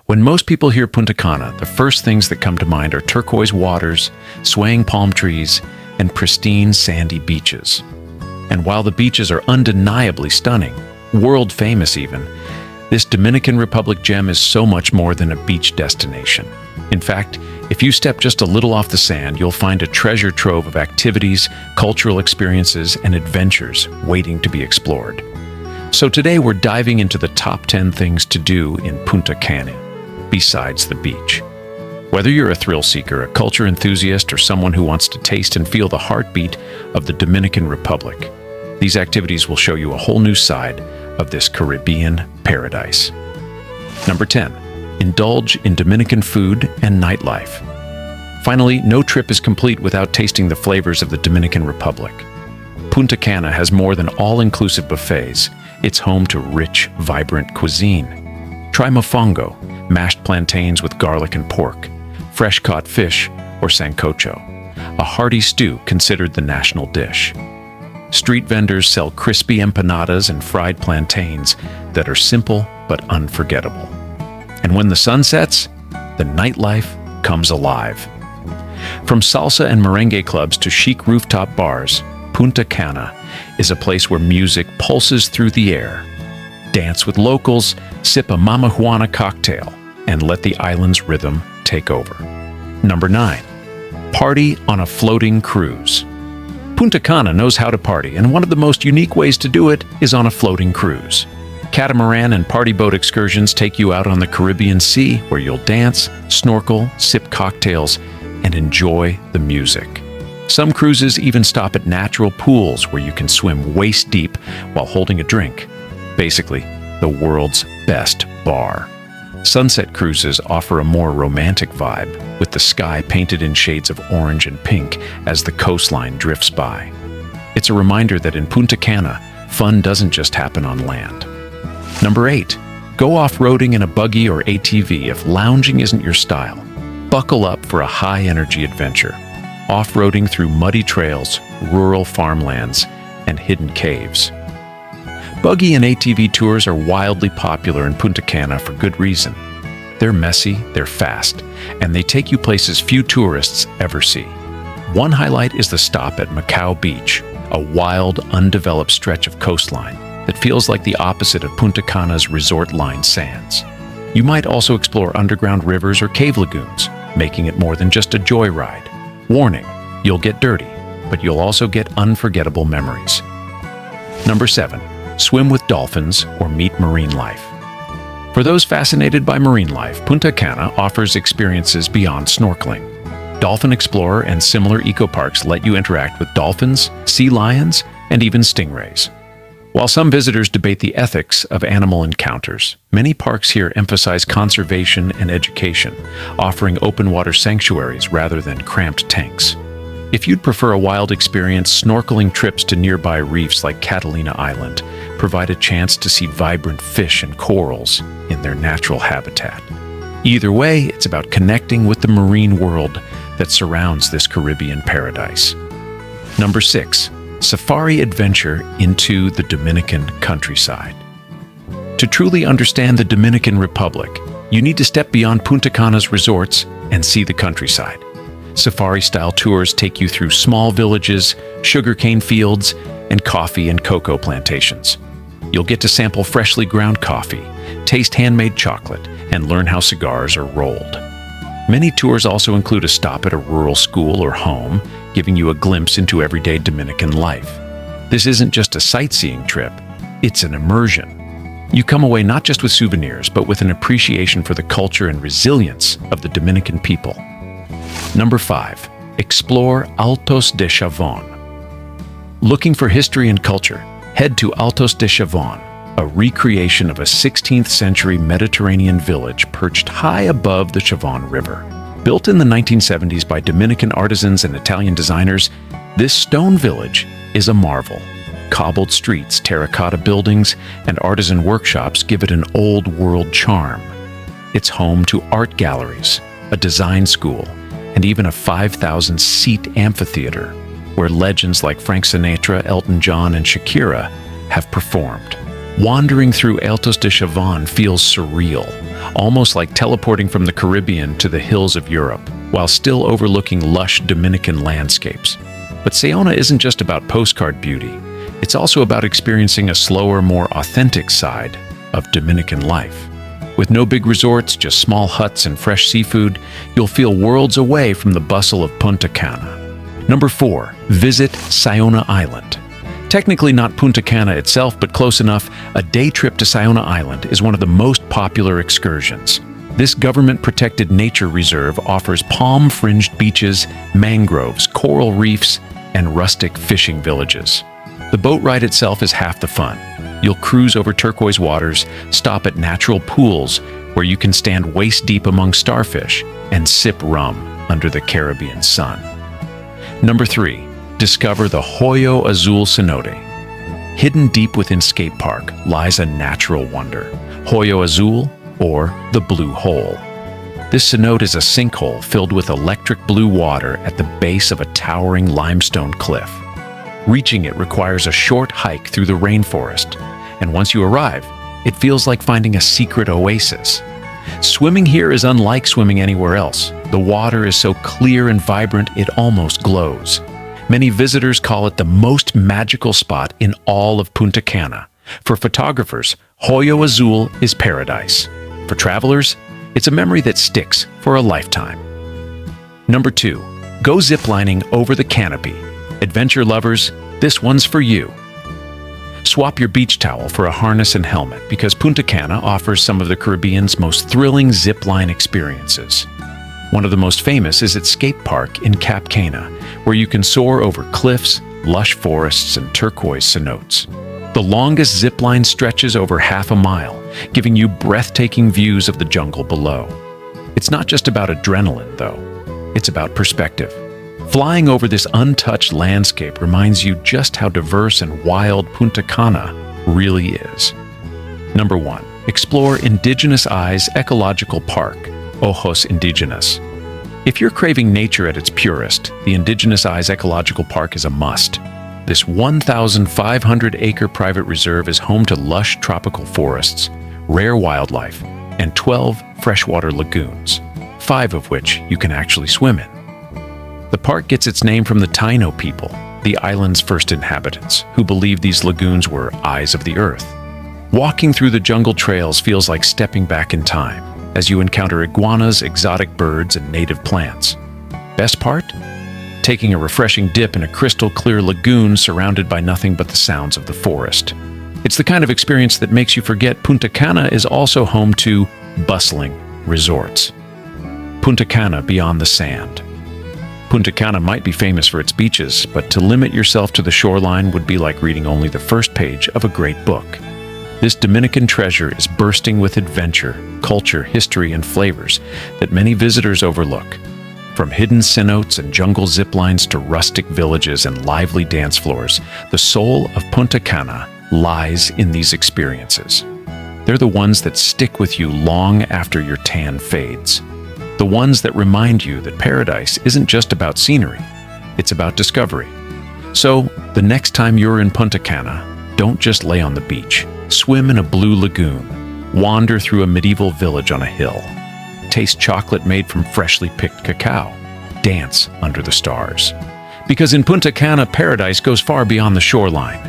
When most people hear Punta Cana, the first things that come to mind are turquoise waters, swaying palm trees, and pristine sandy beaches. And while the beaches are undeniably stunning, world famous even, this Dominican Republic gem is so much more than a beach destination. In fact, if you step just a little off the sand, you'll find a treasure trove of activities, cultural experiences, and adventures waiting to be explored. So today we're diving into the top 10 things to do in Punta Cana, besides the beach. Whether you're a thrill seeker, a culture enthusiast, or someone who wants to taste and feel the heartbeat of the Dominican Republic, these activities will show you a whole new side of this Caribbean paradise. Number 10. Indulge in Dominican food and nightlife. Finally, no trip is complete without tasting the flavors of the Dominican Republic. Punta Cana has more than all-inclusive buffets. It's home to rich, vibrant cuisine. Try mofongo, mashed plantains with garlic and pork, fresh-caught fish, or sancocho, a hearty stew considered the national dish. Street vendors sell crispy empanadas and fried plantains that are simple but unforgettable. And when the sun sets, the nightlife comes alive. From salsa and merengue clubs to chic rooftop bars, Punta Cana is a place where music pulses through the air. Dance with locals, sip a Mama Juana cocktail, and let the island's rhythm take over. Number 9. Party on a floating cruise. Punta Cana knows how to party, and one of the most unique ways to do it is on a floating cruise. Catamaran and party boat excursions take you out on the Caribbean Sea, where you'll dance, snorkel, sip cocktails, and enjoy the music. Some cruises even stop at natural pools where you can swim waist deep while holding a drink. Basically, the world's best bar. Sunset cruises offer a more romantic vibe, with the sky painted in shades of orange and pink as the coastline drifts by. It's a reminder that in Punta Cana, fun doesn't just happen on land. Number 8. Go off-roading in a buggy or ATV if lounging isn't your style. Buckle up for a high-energy adventure, off-roading through muddy trails, rural farmlands, and hidden caves. Buggy and ATV tours are wildly popular in Punta Cana for good reason. They're messy, they're fast, and they take you places few tourists ever see. One highlight is the stop at Macau Beach, a wild, undeveloped stretch of coastline that feels like the opposite of Punta Cana's resort-lined sands. You might also explore underground rivers or cave lagoons, making it more than just a joyride. Warning, you'll get dirty, but you'll also get unforgettable memories. Number 7. Swim with dolphins or meet marine life. For those fascinated by marine life, Punta Cana offers experiences beyond snorkeling. Dolphin Explorer and similar eco-parks let you interact with dolphins, sea lions, and even stingrays. While some visitors debate the ethics of animal encounters, many parks here emphasize conservation and education, offering open water sanctuaries rather than cramped tanks. If you'd prefer a wild experience, snorkeling trips to nearby reefs like Catalina Island provide a chance to see vibrant fish and corals in their natural habitat. Either way, it's about connecting with the marine world that surrounds this Caribbean paradise. Number 6. Safari adventure into the Dominican countryside. To truly understand the Dominican Republic, you need to step beyond Punta Cana's resorts and see the countryside. Safari-style tours take you through small villages, sugarcane fields, and coffee and cocoa plantations. You'll get to sample freshly ground coffee, taste handmade chocolate, and learn how cigars are rolled. Many tours also include a stop at a rural school or home, giving you a glimpse into everyday Dominican life. This isn't just a sightseeing trip, it's an immersion. You come away not just with souvenirs, but with an appreciation for the culture and resilience of the Dominican people. Number 5. Explore Altos de Chavón. Looking for history and culture? Head to Altos de Chavón, a recreation of a 16th century Mediterranean village perched high above the Chavón River. Built in the 1970s by Dominican artisans and Italian designers, this stone village is a marvel. Cobbled streets, terracotta buildings, and artisan workshops give it an old-world charm. It's home to art galleries, a design school, and even a 5,000-seat amphitheater, where legends like Frank Sinatra, Elton John, and Shakira have performed. Wandering through Altos de Chavón feels surreal, almost like teleporting from the Caribbean to the hills of Europe, while still overlooking lush Dominican landscapes. But Saona isn't just about postcard beauty. It's also about experiencing a slower, more authentic side of Dominican life. With no big resorts, just small huts and fresh seafood, you'll feel worlds away from the bustle of Punta Cana. Number 4, visit Saona Island. Technically not Punta Cana itself, but close enough, a day trip to Saona Island is one of the most popular excursions. This government-protected nature reserve offers palm-fringed beaches, mangroves, coral reefs, and rustic fishing villages. The boat ride itself is half the fun. You'll cruise over turquoise waters, stop at natural pools where you can stand waist-deep among starfish, and sip rum under the Caribbean sun. Number 3. Discover the Hoyo Azul cenote. Hidden deep within Skate Park lies a natural wonder, Hoyo Azul, or the Blue Hole. This cenote is a sinkhole filled with electric blue water at the base of a towering limestone cliff. Reaching it requires a short hike through the rainforest, and once you arrive, it feels like finding a secret oasis. Swimming here is unlike swimming anywhere else. The water is so clear and vibrant it almost glows. Many visitors call it the most magical spot in all of Punta Cana. For photographers, Hoyo Azul is paradise. For travelers, it's a memory that sticks for a lifetime. Number 2, go ziplining over the canopy. Adventure lovers, this one's for you. Swap your beach towel for a harness and helmet because Punta Cana offers some of the Caribbean's most thrilling zipline experiences. One of the most famous is at Skate Park in Cap Cana, where you can soar over cliffs, lush forests, and turquoise cenotes. The longest zipline stretches over half a mile, giving you breathtaking views of the jungle below. It's not just about adrenaline, though. It's about perspective. Flying over this untouched landscape reminds you just how diverse and wild Punta Cana really is. Number 1. Explore Indigenous Ecological Park, Ojos Indigenous. If you're craving nature at its purest, the Indigenous Ecological Park is a must. This 1,500-acre private reserve is home to lush tropical forests, rare wildlife, and 12 freshwater lagoons, 5 of which you can actually swim in. The park gets its name from the Taino people, the island's first inhabitants, who believed these lagoons were eyes of the earth. Walking through the jungle trails feels like stepping back in time, as you encounter iguanas, exotic birds, and native plants. Best part? Taking a refreshing dip in a crystal-clear lagoon surrounded by nothing but the sounds of the forest. It's the kind of experience that makes you forget Punta Cana is also home to bustling resorts. Punta Cana beyond the sand. Punta Cana might be famous for its beaches, but to limit yourself to the shoreline would be like reading only the first page of a great book. This Dominican treasure is bursting with adventure, culture, history, and flavors that many visitors overlook. From hidden cenotes and jungle ziplines to rustic villages and lively dance floors, the soul of Punta Cana lies in these experiences. They're the ones that stick with you long after your tan fades. The ones that remind you that paradise isn't just about scenery, it's about discovery. So, the next time you're in Punta Cana, don't just lay on the beach. Swim in a blue lagoon, wander through a medieval village on a hill, taste chocolate made from freshly picked cacao, dance under the stars. Because in Punta Cana, paradise goes far beyond the shoreline.